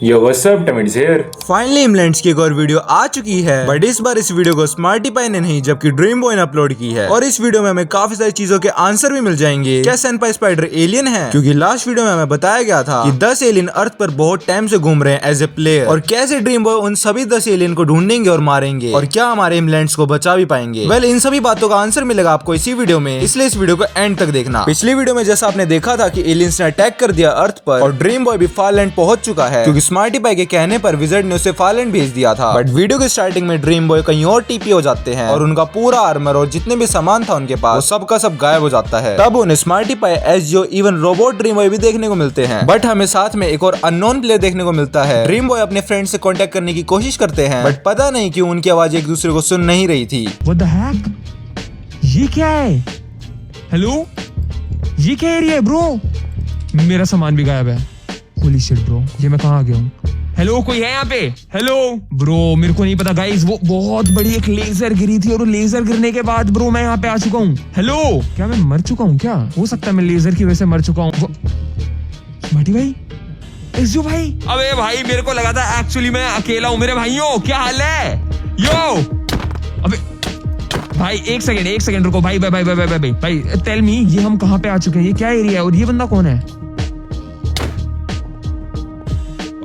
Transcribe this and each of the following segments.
Yo, what's up, Tamits here? Finally हिमलैंड्स की एक और वीडियो आ चुकी है, बट इस बार इस वीडियो को स्मार्टी पाई ने नहीं जबकि ड्रीम बॉय ने अपलोड की है। और इस वीडियो में हमें काफी सारी चीजों के आंसर भी मिल जाएंगे। क्या सेनपाई स्पाइडर एलियन है? क्योंकि लास्ट वीडियो में हमें बताया गया था कि 10 एलियन अर्थ पर बहुत टाइम से घूम रहे हैं एज ए प्लेयर, और कैसे ड्रीम बॉय उन सभी 10 एलियन को ढूंढेंगे और मारेंगे, और क्या हमारे हिमलैंड्स को बचा भी पाएंगे। वेल, इन सभी बातों का आंसर मिलेगा आपको इसी वीडियो में, इसलिए इस वीडियो को एंड तक देखना। पिछली वीडियो में जैसा आपने देखा था कि एलियंस ने अटैक कर दिया अर्थ पर और ड्रीम बॉय भी फारलैंड पहुंच चुका है, क्योंकि स्मार्टी पाई के कहने पर विज़ार्ड ने उसे फारलैंड भेज दिया था। बट वीडियो के स्टार्टिंग में ड्रीम बॉय कहीं और टीपी हो जाते हैं और उनका पूरा आर्मर और जितने भी सामान था उनके पास वो सब का सब गायब हो जाता है। तब उन्हें स्मार्टी पाई एसजीओ इवन रोबोट ड्रीम बॉय भी देखने को मिलते हैं। बट हमें साथ में एक और अननोन प्लेयर देखने को मिलता है। ड्रीम बॉय अपने फ्रेंड से कांटेक्ट करने की कोशिश करते हैं, बट पता नहीं क्यों उनकी आवाज एक दूसरे को सुन नहीं रही थी। What the heck? ये क्या है? हेलो, ये क्या एरिया है ब्रो? मेरा सामान भी गायब है। होली शिट ब्रो, ये मैं कहाँ आ गया हूँ? हेलो, कोई है यहाँ पे? हेलो ब्रो, मेरे को नहीं पता गाइस, वो बहुत बड़ी एक लेजर गिरी थी और वो लेजर गिरने के बाद ब्रो मैं यहाँ पे आ चुका हूँ। हेलो, क्या मैं मर चुका हूँ? क्या हो सकता है मैं लेजर की वजह से मर चुका हूँ? स्मार्टी भाई, एसजू भाई, अबे भाई मेरे को लगा था एक्चुअली मैं अकेला हूँ। मेरे भाइयों क्या हाल है? यो, अबे भाई एक सेकंड रुको भाई भाई टेल मी, ये हम कहाँ पे आ चुके हैं? ये क्या एरिया है और ये बंदा कौन है?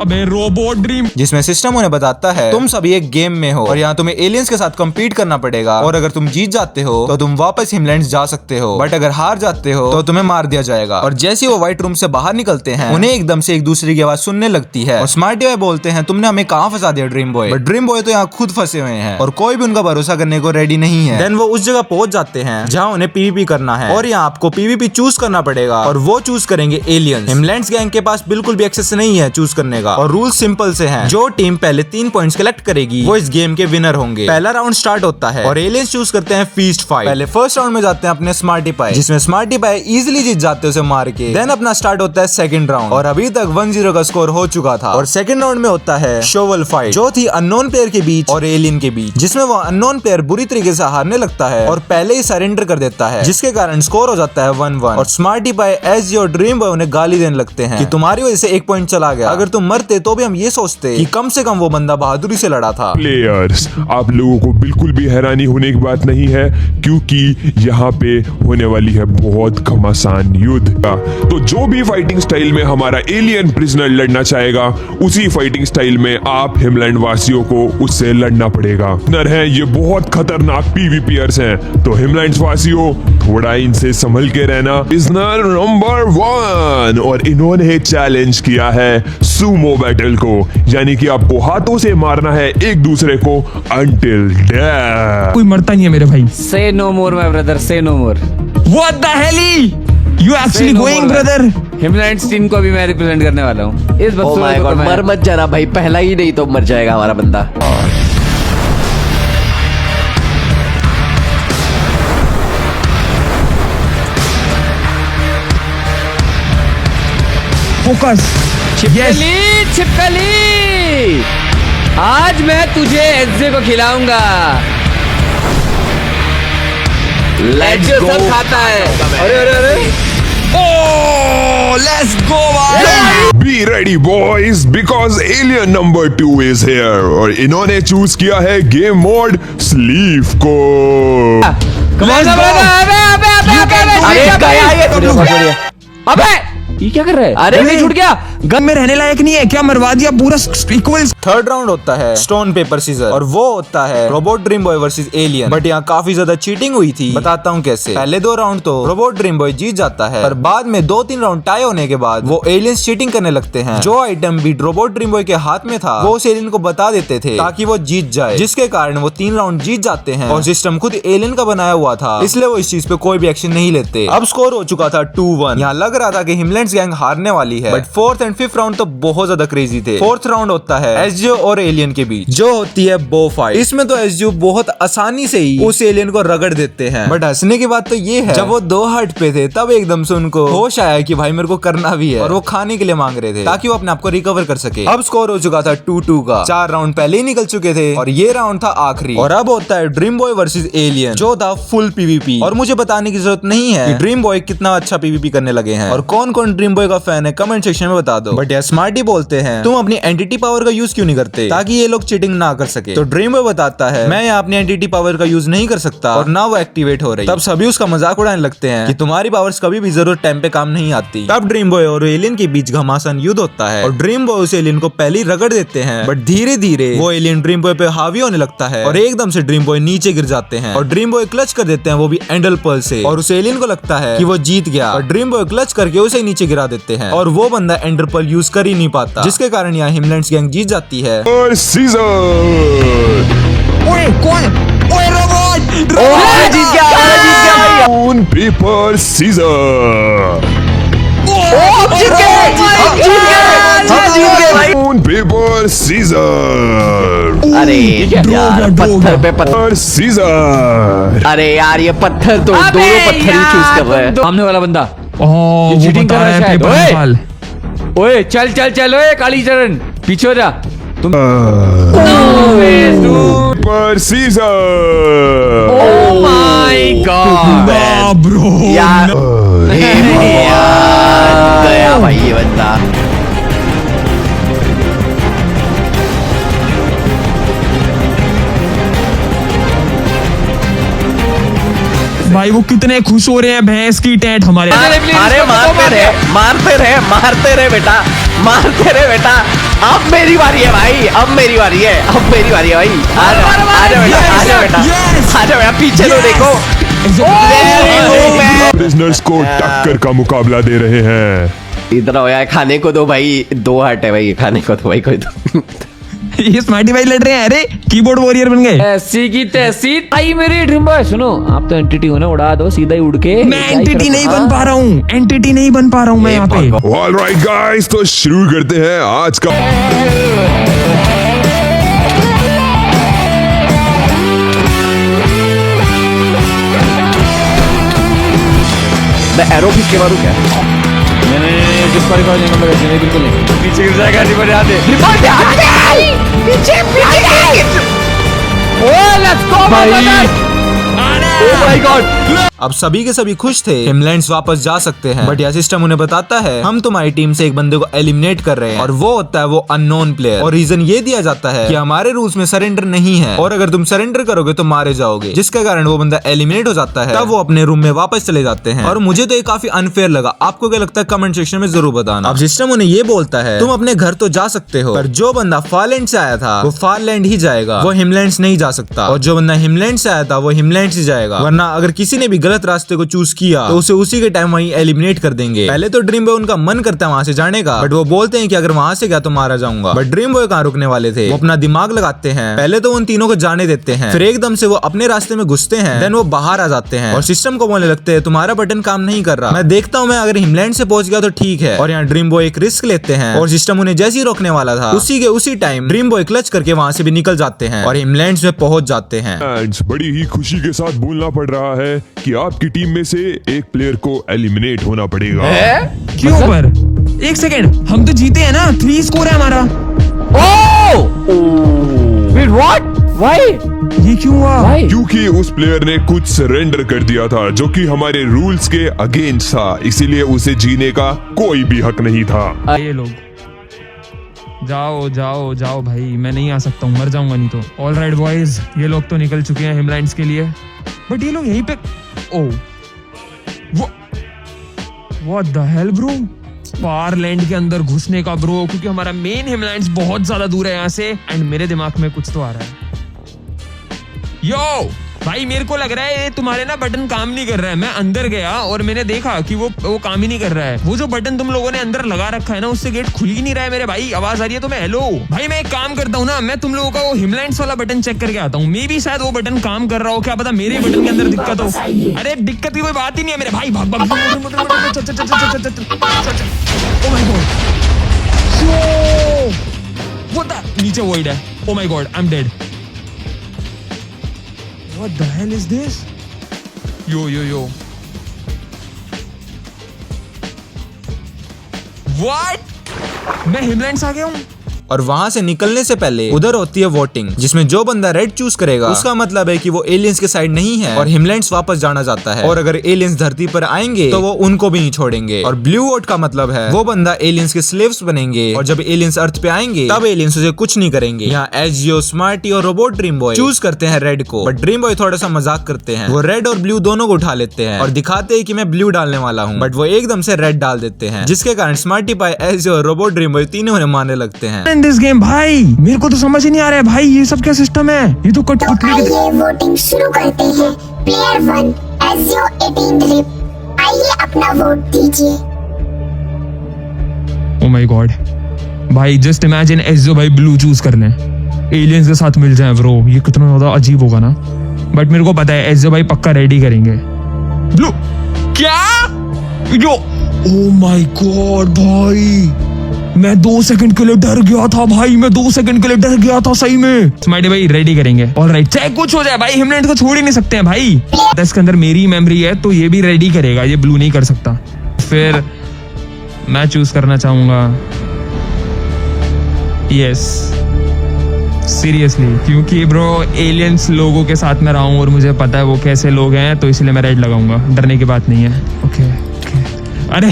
अबे रोबोट ड्रीम, जिसमें सिस्टम उन्हें बताता है तुम सभी एक गेम में हो और यहाँ तुम्हें एलियंस के साथ कम्पीट करना पड़ेगा, और अगर तुम जीत जाते हो तो तुम वापस हिमलैंड्स जा सकते हो, बट अगर हार जाते हो तो तुम्हें मार दिया जाएगा। और जैसे वो व्हाइट रूम से बाहर निकलते हैं उन्हें एकदम से एक दूसरे की आवाज सुनने लगती है और स्मार्टी बॉय बोलते हैं तुमने हमें कहाँ फंसा दिया dream boy. But dream boy तो यहाँ खुद फंसे हुए हैं और कोई भी उनका भरोसा करने को रेडी नहीं है। देन वो उस जगह पहुंच जाते हैं जहाँ उन्हें पीवीपी करना है, और यहाँ आपको पीवीपी चूज करना पड़ेगा और वो चूज करेंगे एलियंस। हिमलैंड्स गैंग के पास बिल्कुल भी एक्सेस नहीं है चूज करने का, और रूल सिंपल से हैं। जो टीम पहले 3 पॉइंट्स कलेक्ट करेगी वो इस गेम के विनर होंगे। पहला राउंड स्टार्ट होता है और एलियंस चूज करते हैं फीस्ट फाइट। पहले फर्स्ट राउंड में जाते हैं अपने स्मार्टी पाई, जिसमें स्मार्टी पाई इजीली जीत जाते हैं उसे मार के। देन अपना स्टार्ट होता है सेकंड राउंड, और अभी तक 1-0 का स्कोर हो चुका था। और सेकंड राउंड में होता है शोवल फाइट, जो थी अननोन प्लेयर के बीच और एलियन के बीच, जिसमें वो अननोन प्लेयर बुरी तरीके से हारने लगता है और पहले ही सरेंडर कर देता है, जिसके कारण स्कोर हो जाता है 1-1। और स्मार्टी पाई एसजी और ड्रीम बॉय उन्हें गाली देने लगते हैं कि तुम्हारी वजह से 1 पॉइंट चला गया। अगर तुम मरते तो भी हम ये सोचते कि कम से कम वो बंदा बहादुरी से लड़ा था। प्लेयर्स, आप लोगों को बिल्कुल भी हैरानी होने की बात नहीं है, क्योंकि यहाँ पे होने वाली है बहुत घमासान युद्ध। तो जो भी फाइटिंग स्टाइल में हमारा एलियन प्रिजनर लड़ना चाहेगा, उसी फाइटिंग स्टाइल में आप हिमलैंड वासियों को उससे लड़ना पड़ेगा। प्रिजनर हैं ये बहुत खतरनाक पीवीपीयर्स हैं, तो हिमलैंड वासियों थोड़ा इनसे संभल के रहना। प्रिजनर नंबर 1, और इन्होंने चैलेंज किया है सुमो बैटल को, यानी कि आपको हाथों से मारना है एक दूसरे को until death। कोई मरता नहीं है मेरे भाई। Say no more, my brother. Say no more. What the hell? You actually Say no going, more, brother? हिमलैंड्स team को भी मैं रिप्रेजेंट करने वाला हूँ इस Oh my God, मर मत जाना भाई, पहला ही नहीं तो मर जाएगा हमारा बंदा। Focus. Yes. छिपकली, आज मैं तुझे एसजे को खिलाऊंगा। Let's जो go। सब खाता है। अरे Oh, let's go, भाई। Be ready boys, because alien number 2 is here, और इन्होंने चूज किया है गेम मोड स्लीव को। अबे ये क्या कर रहा है? अरे नहीं छूट गया। गन में रहने लायक नहीं है क्या? मरवा दिया पूरा इक्वल। थर्ड राउंड होता है स्टोन पेपर सीजर, और वो होता है robot dream boy versus alien. But यहाँ काफी ज्यादा चीटिंग हुई थी, बताता हूँ कैसे। पहले 2 राउंड तो रोबोट ड्रीम बॉय जीत जाता है, पर बाद में 2-3 राउंड टाई होने के बाद वो एलियंस चीटिंग करने लगते हैं। जो आइटम भी रोबोट ड्रीम बॉय के हाथ में था वो उस एलियन को बता देते थे ताकि वो जीत जाए, जिसके कारण वो 3 राउंड जीत जाते हैं। और सिस्टम खुद एलियन का बनाया हुआ था, इसलिए वो इस चीज पे कोई भी एक्शन नहीं लेते। अब स्कोर हो चुका था 2-1। यहाँ लग रहा था कि हिमलैंड्स गैंग हारने वाली है, but 4th and 5th round तो बहुत ज्यादा क्रेजी थे। 4th राउंड होता है एसजीओ और एलियन के बीच, जो होती है बो फाइट। इसमें तो एसजीओ बहुत आसानी से ही उस एलियन को रगड़ देते हैं। बट हंसने की बात तो ये है, जब वो 2 हार्ट पे थे तब एकदम से उनको होश आया कि भाई मेरे को करना भी है, और वो खाने के लिए मांग रहे थे ताकि वो अपने आप को रिकवर कर सके। अब स्कोर हो चुका था 2-2 का। 4 राउंड पहले ही निकल चुके थे और ये राउंड था आखिरी। और अब होता है ड्रीम बॉय वर्सेस एलियन, जो था फुल पीवीपी। और मुझे बताने की जरूरत नहीं है कि ड्रीम बॉय कितना अच्छा पीवीपी करने लगे हैं और कौन कौन ड्रीम बॉय का फैन है कमेंट सेक्शन में बता दो। बट यार स्मार्टी बोलते हैं तुम अपनी एंटिटी पावर का यूज क्यों नहीं करते ताकि ये लोग चीटिंग ना कर सके। तो ड्रीम बॉय बताता है मैं यहाँ अपनी एंटिटी पावर का यूज नहीं कर सकता और ना वो एक्टिवेट हो रही। तब सभी उसका मजाक उड़ाने लगते हैं कि तुम्हारी पावर्स कभी भी जरूरत टाइम पे काम नहीं आती। तब ड्रीम बॉय और एलियन के बीच घमासान युद्ध होता है और ड्रीम बॉय उस एलियन को पहले रगड़ देते हैं। बट धीरे धीरे वो एलियन ड्रीम बॉय पे हावी होने लगता है और एकदम से ड्रीम बॉय नीचे गिर जाते हैं और ड्रीम बॉय क्लच कर देते हैं, वो भी एंडल पर्ल से। और उस एलियन को लगता है कि वो जीत गया और ड्रीम बॉय क्लच करके उसे नीचे गिरा देते हैं और वो बंदा एंडर पर्ल यूज कर ही नहीं पाता, जिसके कारण यहाँ हिमलैंड्स गैंग जीत जाती है। और सीजर ओए कौन? ओए रोबोट! जीत गया भाई। ऑन पेपर सीजर जीत गए भाई। ऑन पेपर सीजर अरे यार पत्थर पे पत्थर। और सीजर अरे यार ये पत्थर तो दोनों पत्थर ही चूज कर रहे हैं। सामने वाला बंदा ओह, ये वो cheating बता कर रहा रहा है है शायद। पेपर ओए! निकाल। ओए चल चल चल, ओए कालीचरण पीछे हो जा तुम। Paper scissor oh my god वाह ब्रो यार हे भगवान, गया भाई ये बंदा। भाई वो कितने खुश हो रहे हैं भैंस की टैट हमारे। अरे मारते रहे बेटा, मारते रहे बेटा। अब मेरी बारी है भाई, अब मेरी बारी है भाई। आजा बेटा पीछे तो देखो। प्रिजनर्स को टक्कर का मुकाबला दे रहे हैं। इधर हो यार, खाने को दो भाई, 2 हार्ट है भाई, खाने को दो भाई कोई तो। ये स्मार्टी भाई लड़ रहे हैं। अरे कीबोर्ड वॉरियर बन गए। ऐसी की तैसी आई मेरी ड्रीम बॉय। सुनो आप तो एंटिटी हो ना, उड़ा दो सीधा ही उड़ के। मैं एंटिटी नहीं बन पा रहा हूँ, एंटिटी नहीं बन पा रहा हूँ मैं यहाँ पे। ऑलराइट गाइस, तो शुरू करते हैं आज का मैं एरो खींच के मारूं क्या? नहीं डिस्क्वालीफाई नहीं होगा वैसे, नहीं बिल्कुल नहीं। पीछे गिर जाएगा रिवर याद है। पीछे ओए लेट्स गो भाई। ओह माय गॉड। अब सभी के सभी खुश थे, हिमलैंड्स वापस जा सकते हैं। बट यह सिस्टम उन्हें बताता है हम तुम्हारी टीम से एक बंदे को एलिमिनेट कर रहे हैं और वो होता है वो अननोन प्लेयर। और रीजन ये दिया जाता है कि हमारे रूल्स में सरेंडर नहीं है और अगर तुम सरेंडर करोगे तो मारे जाओगे, जिसके कारण वो बंदा एलिमिनेट हो जाता है। तब वो अपने रूम में वापस चले जाते हैं और मुझे तो ये काफी अनफेयर लगा। आपको क्या लगता है कमेंट सेक्शन में जरूर बताना। अब सिस्टम उन्हें ये बोलता है तुम अपने घर तो जा सकते हो, पर जो बंदा फारलैंड से आया था वो फारलैंड ही जाएगा, वो हिमलैंड्स नहीं जा सकता। और जो बंदा हिमलैंड से आया था वो हिमलैंड्स ही जाएगा, वरना अगर किसी ने भी गलत रास्ते को चूज किया तो उसे उसी के टाइम वहीं एलिमिनेट कर देंगे। पहले तो ड्रीम बॉय उनका मन करता है वहां से जाने का, बट वो बोलते हैं कि अगर वहां से गया तो मारा जाऊंगा। बट ड्रीम बॉय कहाँ रुकने वाले थे, वो अपना दिमाग लगाते हैं। पहले तो उन तीनों को जाने देते हैं, फिर एकदम से वो अपने रास्ते में घुसते हैं, देन वो बाहर आ जाते हैं और सिस्टम को बोलने लगते हैं तुम्हारा बटन काम नहीं कर रहा, मैं देखता हूँ मैं अगर हिमलैंड से पहुंच गया तो ठीक है। और यहाँ ड्रीम बॉय एक रिस्क लेते हैं और सिस्टम उन्हें जैसे ही रोकने वाला था उसी टाइम ड्रीम बॉय क्लच करके वहां से भी निकल जाते हैं और हिमलैंड में पहुंच जाते हैं। बड़ी ही खुशी के साथ बोलना पड़ रहा है कि आपकी टीम में से एक प्लेयर को एलिमिनेट होना पड़ेगा। क्यों पर? एक सेकेंड, हम तो जीते हैं ना, 3 स्कोर है हमारा। Wait what? व्हाई? ये क्यों हुआ? व्हाई? क्योंकि उस प्लेयर ने कुछ सरेंडर कर दिया था जो कि हमारे रूल्स के अगेंस्ट था, इसीलिए उसे जीने का कोई भी हक नहीं था। ये लोग जाओ जाओ जाओ भाई, मैं नहीं आ सकता हूँ, मर जाऊंगा नहीं तो। ऑल राइट बॉयज, ये लोग तो निकल चुके हैं हिमलैंड्स के लिए, बट ये लोग यहीं पे। Oh what the hell bro, Farland के अंदर घुसने का ब्रो, क्योंकि हमारा मेन हिमलैंड्स बहुत ज्यादा दूर है यहाँ से। एंड मेरे दिमाग में कुछ तो आ रहा है। यो भाई, मेरे को लग रहा है ये तुम्हारे ना बटन काम नहीं कर रहा है। मैं अंदर गया और मैंने देखा कि वो काम ही नहीं कर रहा है। वो जो बटन तुम लोगों ने अंदर लगा रखा है ना, उससे गेट खुल ही नहीं रहा है मेरे भाई। आवाज आ रही है तो मैं हेलो भाई, मैं एक काम करता हूँ ना, मैं तुम लोगों का वो हिमलैंड्स वाला बटन चेक करके आता हूँ। मे बी शायद वो बटन काम कर रहा हो, क्या पता मेरे बटन के अंदर दिक्कत हो। अरे दिक्कत की कोई बात ही नहीं है मेरे भाई। भाग भाग। Oh my God, what the, नीचे वॉइड है। Oh my God, I am dead. What the hell is this? Yo. What? मैं हिमलैंड्स आ गया हूँ। और वहाँ से निकलने से पहले उधर होती है वोटिंग, जिसमें जो बंदा रेड चूज करेगा उसका मतलब है कि वो एलियंस के साइड नहीं है और हिमलैंड्स वापस जाना चाहता है। और अगर एलियंस धरती पर आएंगे तो वो उनको भी नहीं छोड़ेंगे। और ब्लू वोट का मतलब है वो बंदा एलियंस के स्लेव्स बनेंगे और जब एलियंस अर्थ पे आएंगे तब एलियंस उसे कुछ नहीं करेंगे। यहाँ एजियो, स्मार्टी और रोबोट ड्रीम बॉय चूज करते हैं रेड को, बट ड्रीम बॉय थोड़ा सा मजाक करते हैं। वो रेड और ब्लू दोनों को उठा लेते हैं और दिखाते हैं कि मैं ब्लू डालने वाला हूँ, बट वो एकदम से रेड डाल देते हैं, जिसके कारण स्मार्टी पाई, एजियो और रोबोट ड्रीम बॉय तीनों उन्हें मारने लगते हैं। इन दिस गेम भाई मेरे को तो समझ ही नहीं आ रहा है भाई, ये सब क्या सिस्टम है? ये तो कठपुतली की आइए वोटिंग शुरू करते हैं। प्लेयर 1 एजियो 18 ड्रिप, आइए अपना वोट दीजिए। ओ माय गॉड भाई, जस्ट इमेजिन एजियो भाई ब्लू चूज कर लें, एलियंस के साथ मिल जाए ब्रो, ये कितना ज्यादा अजीब होगा ना। बट मेरे को पता है एजियो भाई पक्का रेडी करेंगे। ब्लू क्या यो, ओ माय गॉड भाई, मैं 2 सेकंड के लिए डर गया था भाई, मैं 2 सेकंड के लिए डर गया था सही में। स्मार्टी भाई रेडी करेंगे, ऑलराइट, चाहे कुछ हो जाए भाई, हिमलैंड को छोड़ ही नहीं सकते हैं भाई। इसके अंदर मेरी मेमोरी है तो ये भी रेडी करेगा, ये ब्लू नहीं कर सकता। फिर मैं चूज करना चाहूंगा यस, सीरियसली, क्योंकि ब्रो एलियंस लोगों के साथ में रहा हूँ और मुझे पता है वो कैसे लोग हैं, तो इसलिए मैं रेड लगाऊंगा, डरने की बात नहीं है। ओके अरे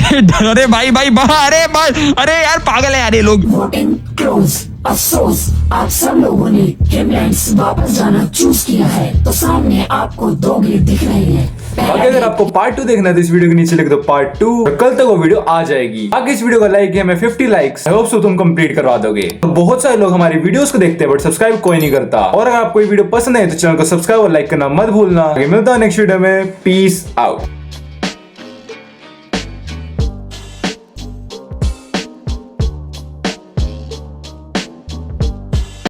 अरे भाई अरे यार पागल है यार ये लोग। Voting close. अफसोस आप सब लोगों ने हिमलैंड्स वापस जाना चूज किया है, तो सामने आपको 2 गेट दिख रहे हैं। बाकी अगर आपको पार्ट 2 देखना है तो इस वीडियो के नीचे लिख दो पार्ट 2, और कल तक वो वीडियो आ जाएगी। आगे इस वीडियो का लाइक है हमें 50 लाइक्स, आई होप सो तुम कंप्लीट करवा दोगे। तो बहुत सारे लोग हमारी वीडियोस को देखते हैं बट सब्सक्राइब कोई नहीं करता, और अगर आपको ये वीडियो पसंद है तो चैनल को सब्सक्राइब और लाइक करना मत भूलना। मिलता है नेक्स्ट वीडियो में, पीस आउट।